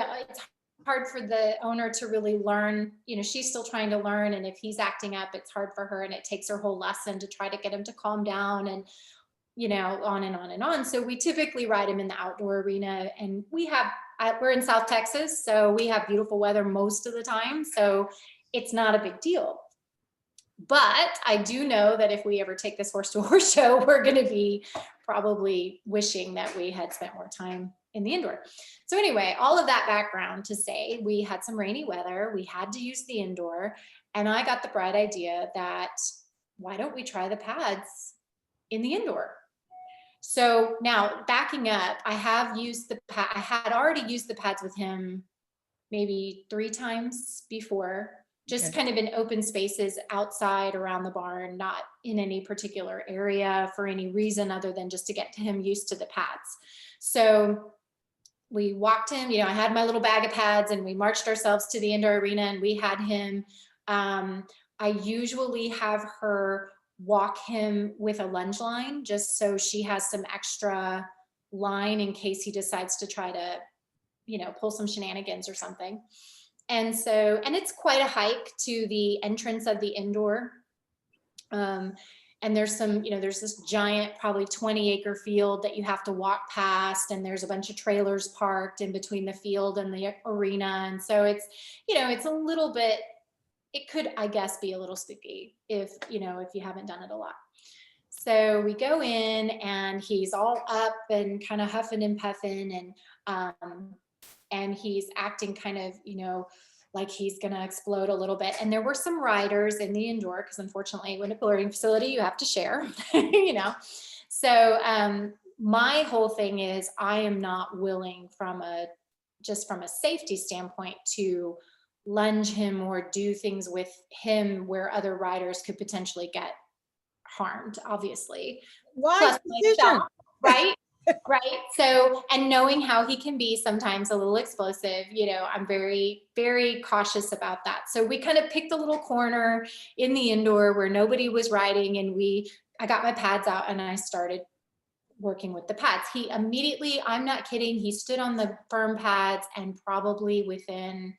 the owner to really learn. You know, she's still trying to learn, and if he's acting up, it's hard for her, and it takes her whole lesson to try to get him to calm down, and, you know, on and on and on. So we typically ride him in the outdoor arena, and we're in South Texas, so we have beautiful weather most of the time. So it's not a big deal. But I do know that if we ever take this horse to a horse show, we're going to be probably wishing that we had spent more time in the indoor. So anyway, all of that background to say, we had some rainy weather. We had to use the indoor. And I got the bright idea that why don't we try the pads in the indoor? So now backing up, I had already used the pads with him maybe 3 times before, just kind of in open spaces outside around the barn, not in any particular area for any reason other than just to get him used to the pads. So we walked him, you know, I had my little bag of pads, and we marched ourselves to the indoor arena, and we had him. I usually have her walk him with a lunge line, just so she has some extra line in case he decides to try to, you know, pull some shenanigans or something. And so, and it's quite a hike to the entrance of the indoor. And there's some, you know, there's this giant, probably 20-acre field that you have to walk past, and there's a bunch of trailers parked in between the field and the arena. And so it's, you know, it's a little bit it could, I guess, be a little spooky if, you know, if you haven't done it a lot. So we go in and he's all up and kind of huffing and puffing, and he's acting kind of, you know, like he's going to explode a little bit. And there were some riders in the indoor, because unfortunately when a learning facility, you have to share, you know. So my whole thing is I am not willing just from a safety standpoint to lunge him or do things with him where other riders could potentially get harmed, obviously. Wise decision. Right? Right. So, and knowing how he can be sometimes a little explosive, you know, I'm very, very cautious about that. So we kind of picked a little corner in the indoor where nobody was riding, and I got my pads out and I started working with the pads. He immediately, I'm not kidding, he stood on the firm pads, and probably within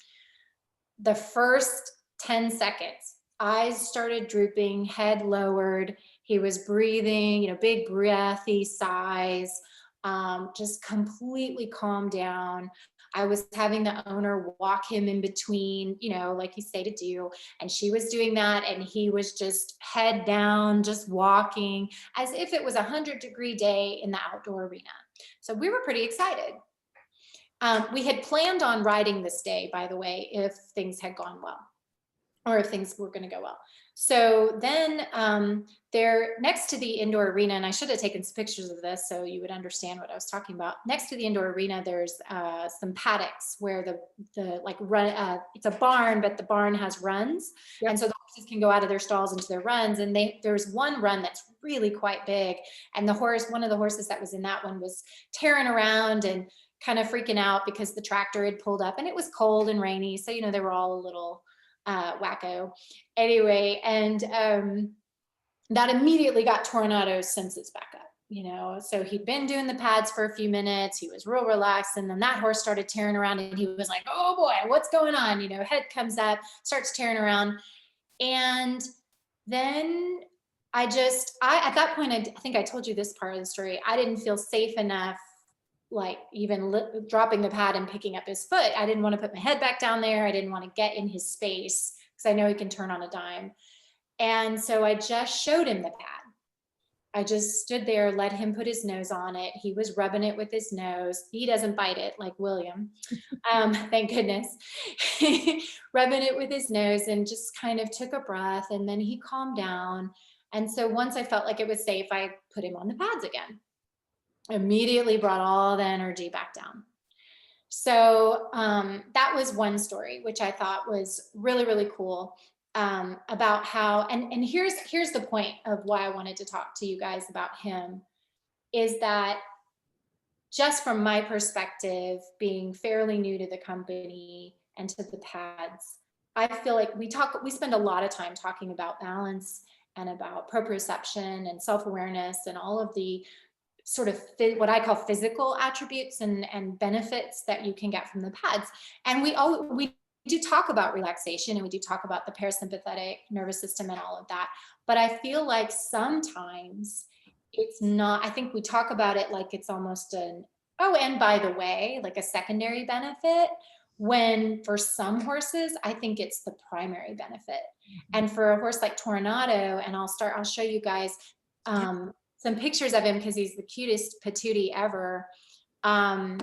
the first 10 seconds, eyes started drooping, head lowered. He was breathing, you know, big breathy sighs, just completely calmed down. I was having the owner walk him in between, you know, like you say to do. And she was doing that. And he was just head down, just walking as if it was a 100-degree day in the outdoor arena. So we were pretty excited. We had planned on riding this day, by the way, if things had gone well, or if things were going to go well. So then there, next to the indoor arena, and I should have taken some pictures of this so you would understand what I was talking about. Next to the indoor arena, there's some paddocks where the like run, it's a barn, but the barn has runs. Yep. And so the horses can go out of their stalls into their runs. And there's one run that's really quite big. And one of the horses that was in that one was tearing around and kind of freaking out because the tractor had pulled up and it was cold and rainy. So, you know, they were all a little wacko anyway. And that immediately got Tornado's senses back up, you know. So he'd been doing the pads for a few minutes. He was real relaxed. And then that horse started tearing around and he was like, oh boy, what's going on? You know, head comes up, starts tearing around. And then at that point, I think I told you this part of the story. I didn't feel safe enough, like even dropping the pad and picking up his foot. I didn't want to put my head back down there. I didn't want to get in his space because I know he can turn on a dime. And so I just showed him the pad. I just stood there, let him put his nose on it. He was rubbing it with his nose. He doesn't bite it like William. Thank goodness. Rubbing it with his nose and just kind of took a breath, and then he calmed down. And so once I felt like it was safe, I put him on the pads again. Immediately brought all the energy back down. So that was one story, which I thought was really, really cool, about how, and here's the point of why I wanted to talk to you guys about him, is that just from my perspective, being fairly new to the company and to the pads, I feel like we spend a lot of time talking about balance and about proprioception and self-awareness and all of the sort of what I call physical attributes and benefits that you can get from the pads. And we do talk about relaxation, and we do talk about the parasympathetic nervous system and all of that. But I feel like sometimes it's not, I think we talk about it like it's almost and by the way, like a secondary benefit, when for some horses, I think it's the primary benefit. And for a horse like Tornado, and I'll show you guys some pictures of him because he's the cutest patootie ever. I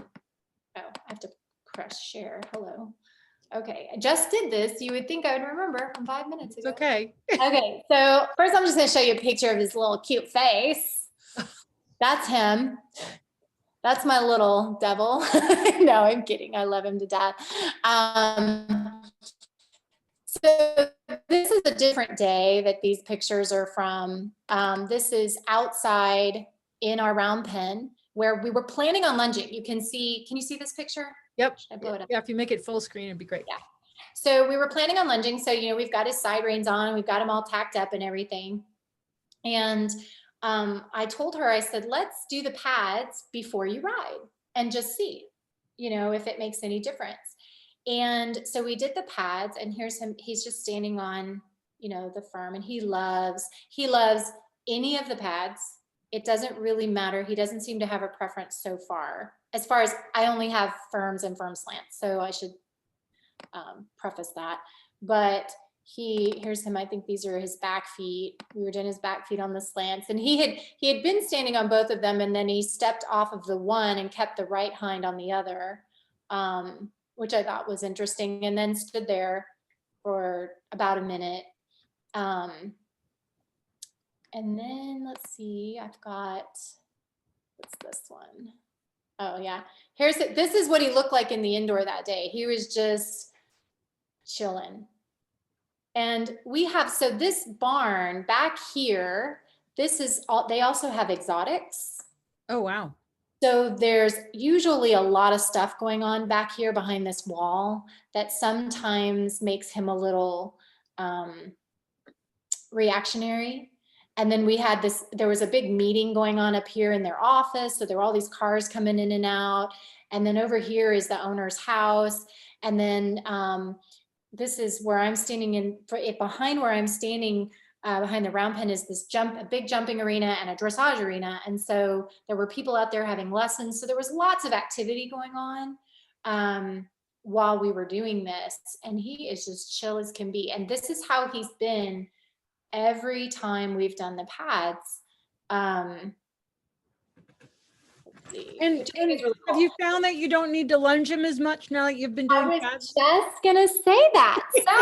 have to press share. Hello. Okay, I just did this. You would think I would remember from 5 minutes ago. It's okay. Okay, so first I'm just going to show you a picture of his little cute face. That's him. That's my little devil. No, I'm kidding. I love him to death. So this is a different day that these pictures are from. This is outside in our round pen where we were planning on lunging. Can you see this picture? Yep. Should I blow it up? Yeah, if you make it full screen, it'd be great. Yeah. So we were planning on lunging. So, you know, we've got his side reins on, we've got him all tacked up and everything. And I told her, I said, let's do the pads before you ride and just see, you know, if it makes any difference. And so we did the pads, and here's him. He's just standing on, you know, the firm, and he loves any of the pads. It doesn't really matter. He doesn't seem to have a preference so far. As far as I only have firms and firm slants, so I should preface that. But here's him. I think these are his back feet. We were doing his back feet on the slants, and he had been standing on both of them, and then he stepped off of the one and kept the right hind on the other, which I thought was interesting, and then stood there for about a minute. And then let's see, I've got, what's this one? Oh yeah, this is what he looked like in the indoor that day. He was just chilling. And we have, so this barn back here, this is all, they also have exotics. Oh, wow. So there's usually a lot of stuff going on back here behind this wall that sometimes makes him a little reactionary. And then we had this, there was a big meeting going on up here in their office. So there were all these cars coming in and out. And then over here is the owner's house. And then this is where I'm standing in, behind where I'm standing, behind the round pen is this a big jumping arena and a dressage arena. And so there were people out there having lessons. So there was lots of activity going on while we were doing this. And he is just chill as can be. And this is how he's been every time we've done the pads. And really cool. Have you found that you don't need to lunge him as much now that you've been doing I was pads? just gonna say that. So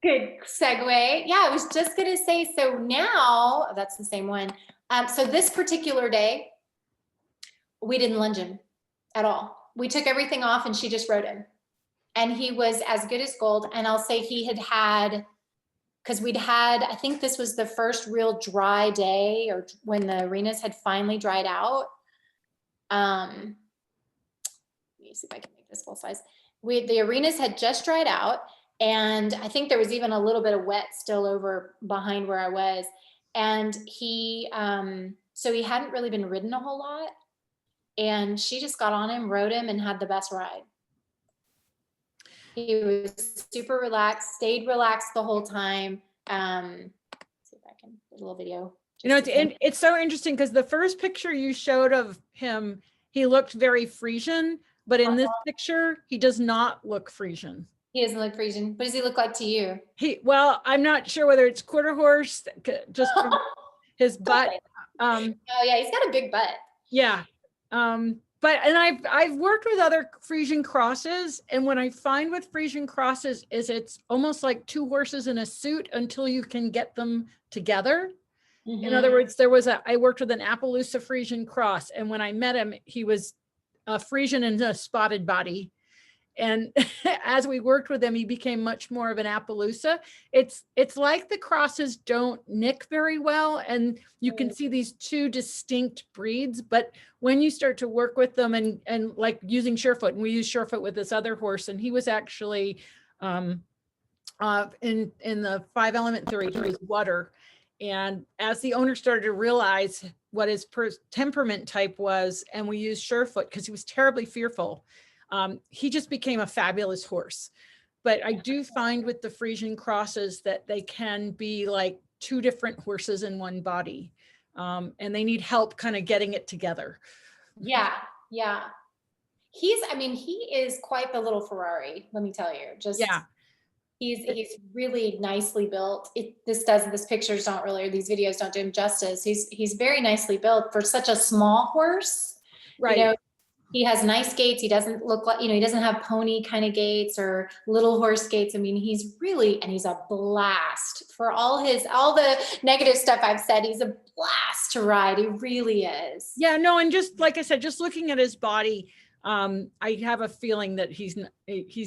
good segue. Yeah, I was just gonna say, so now that's the same one. So this particular day, we didn't lunge him at all. We took everything off and she just rode him. And he was as good as gold. And I'll say he had, because I think this was the first real dry day, or when the arenas had finally dried out. Let me see if I can make this full size. The arenas had just dried out, and I think there was even a little bit of wet still over behind where I was. And so he hadn't really been ridden a whole lot. And she just got on him, rode him, and had the best ride. He was super relaxed, stayed relaxed the whole time. Let's see if I can get a little video. You know, it's so interesting because the first picture you showed of him, he looked very Frisian, but in this picture, he does not look Frisian. He doesn't look Frisian. What does he look like to you? Well, I'm not sure whether it's quarter horse, just from his butt. Oh yeah, he's got a big butt. Yeah. But I've worked with other Frisian crosses, and what I find with Frisian crosses is it's almost like two horses in a suit until you can get them together. Mm-hmm. In other words, I worked with an Appaloosa Frisian cross, and when I met him, he was a Frisian and a spotted body. And as we worked with him, he became much more of an Appaloosa. It's like the crosses don't nick very well, and you can see these two distinct breeds. But when you start to work with them and like using Surefoot, and we use Surefoot with this other horse, and he was actually in the 5-element theory, he was water. And as the owner started to realize what his temperament type was, and we used Surefoot because he was terribly fearful, he just became a fabulous horse. But I do find with the Frisian crosses that they can be like two different horses in one body, and they need help kind of getting it together. Yeah. He is quite the little Ferrari, let me tell you. Just yeah. He's really nicely built. These pictures don't really, or these videos don't do him justice. He's very nicely built for such a small horse. Right. You know, he has nice gaits. He doesn't look like, he doesn't have pony kind of gaits or little horse gaits. I mean, he's a blast for all the negative stuff I've said. He's a blast to ride. He really is. Yeah, no. And just like I said, just looking at his body, I have a feeling that he's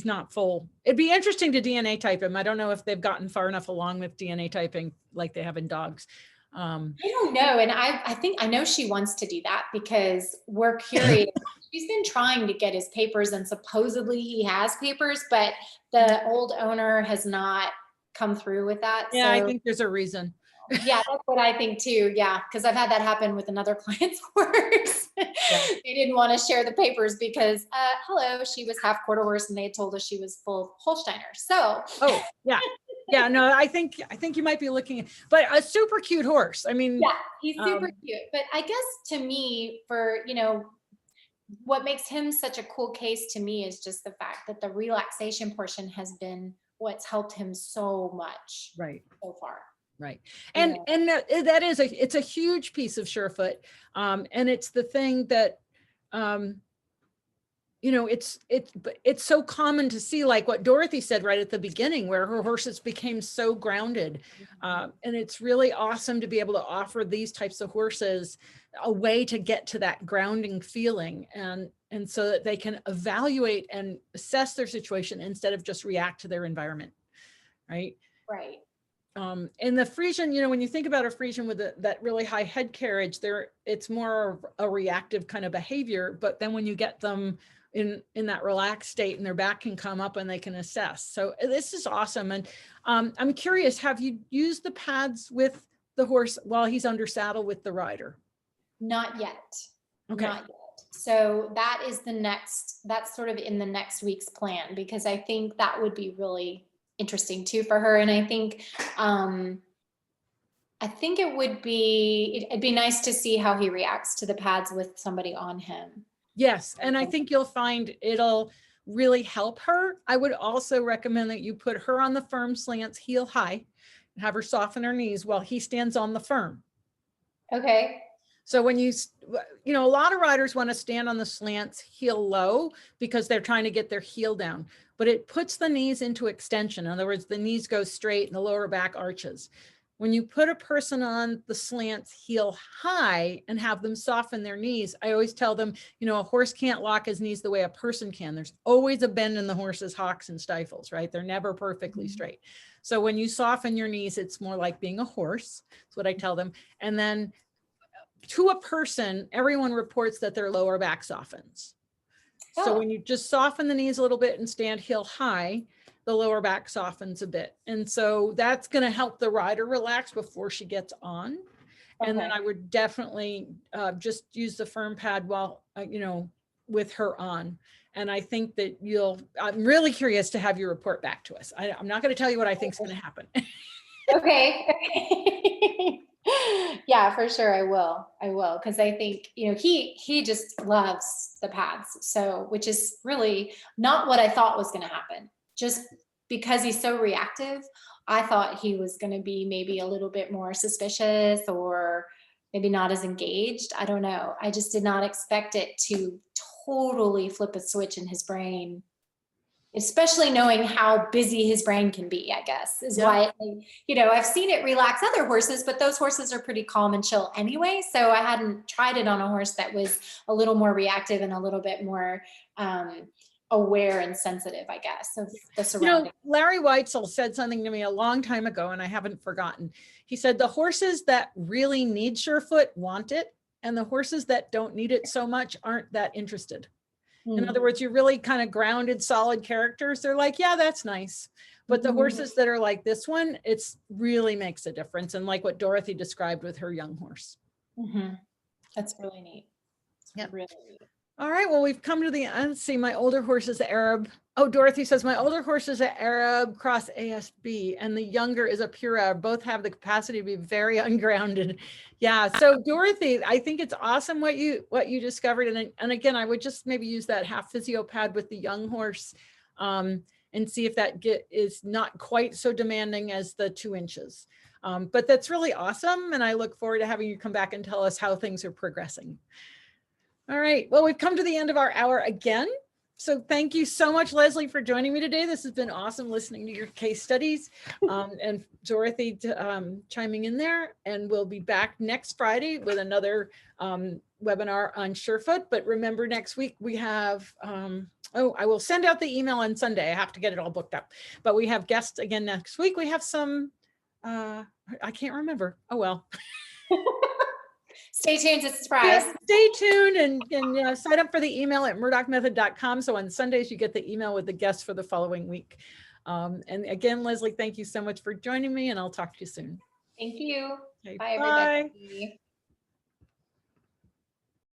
not full. It'd be interesting to DNA type him. I don't know if they've gotten far enough along with DNA typing like they have in dogs. I don't know. And I know she wants to do that because we're curious. She's been trying to get his papers, and supposedly he has papers, but the old owner has not come through with that. Yeah, so, I think there's a reason. Yeah, that's what I think too. Yeah, because I've had that happen with another client's horse. Yeah. They didn't want to share the papers because, she was half quarter horse, and they had told us she was full Holsteiner. So. Oh yeah. Yeah, no, I think you might be looking at, but a super cute horse. I mean, yeah, he's super cute. But I guess to me, for what makes him such a cool case to me is just the fact that the relaxation portion has been what's helped him so much Right. so far. Right. And that is it's a huge piece of Surefoot. And it's the thing that, you know, it's so common to see, like what Dorothy said right at the beginning, where her horses became so grounded. And it's really awesome to be able to offer these types of horses a way to get to that grounding feeling, and so that they can evaluate and assess their situation instead of just react to their environment. Right. Right. And the Frisian, you know, when you think about a Frisian with that really high head carriage, it's more of a reactive kind of behavior. But then when you get them in that relaxed state, and their back can come up and they can assess. So this is awesome. And I'm curious, have you used the pads with the horse while he's under saddle with the rider? Not yet. Okay. Not yet. So that's sort of in the next week's plan, because I think that would be really interesting too for her. And I think it'd be nice to see how he reacts to the pads with somebody on him. Yes. And I think you'll find it'll really help her. I would also recommend that you put her on the firm slants, heel high, and have her soften her knees while he stands on the firm. Okay. So when you know, a lot of riders want to stand on the slants heel low because they're trying to get their heel down, but it puts the knees into extension. In other words, the knees go straight and the lower back arches. When you put a person on the slants heel high and have them soften their knees, I always tell them, you know, a horse can't lock his knees the way a person can. There's always a bend in the horse's hocks and stifles, right? They're never perfectly straight. So when you soften your knees, it's more like being a horse. That's what I tell them. And then to a person, everyone reports that their lower back softens. So when you just soften the knees a little bit and stand heel high, the lower back softens a bit. And so that's going to help the rider relax before she gets on. Okay. And then I would definitely just use the firm pad while, you know, with her on. And I think that I'm really curious to have you report back to us. I'm not going to tell you what I think is going to happen. Okay. Yeah, for sure. I will. Cause I think, you know, he just loves the pads. So, which is really not what I thought was going to happen. Just because he's so reactive, I thought he was going to be maybe a little bit more suspicious or maybe not as engaged. I don't know. I just did not expect it to totally flip a switch in his brain, especially knowing how busy his brain can be, I guess, is why, you know, I've seen it relax other horses, but those horses are pretty calm and chill anyway. So I hadn't tried it on a horse that was a little more reactive and a little bit more aware and sensitive, I guess, of the surroundings. You know, Larry Weitzel said something to me a long time ago, and I haven't forgotten. He said, the horses that really need Surefoot want it, and the horses that don't need it so much aren't that interested. In other words, you're really kind of grounded, solid characters. They're like, yeah, that's nice. But the horses that are like this one, it's really makes a difference. And like what Dorothy described with her young horse. That's really neat. Really neat. All right, well, we've come to the end. See, my older horse is an Arab. Oh, Dorothy says, my older horse is an Arab cross ASB, and the younger is a pure Arab. Both have the capacity to be very ungrounded. Yeah, so Dorothy, I think it's awesome what you discovered. And again, I would just maybe use that half physio pad with the young horse and see if that is not quite so demanding as the 2 inches. But that's really awesome. And I look forward to having you come back and tell us how things are progressing. All right, well, we've come to the end of our hour again. So thank you so much, Leslie, for joining me today. This has been awesome listening to your case studies and Dorothy chiming in there. And we'll be back next Friday with another webinar on Surefoot. But remember, next week we have, I will send out the email on Sunday. I have to get it all booked up. But we have guests again next week. We have some, I can't remember. Oh, well. Stay tuned, it's a surprise. Yeah, stay tuned and sign up for the email at murdochmethod.com. So on Sundays, you get the email with the guests for the following week. And again, Leslie, thank you so much for joining me, and I'll talk to you soon. Thank you. Okay, bye, bye, everybody.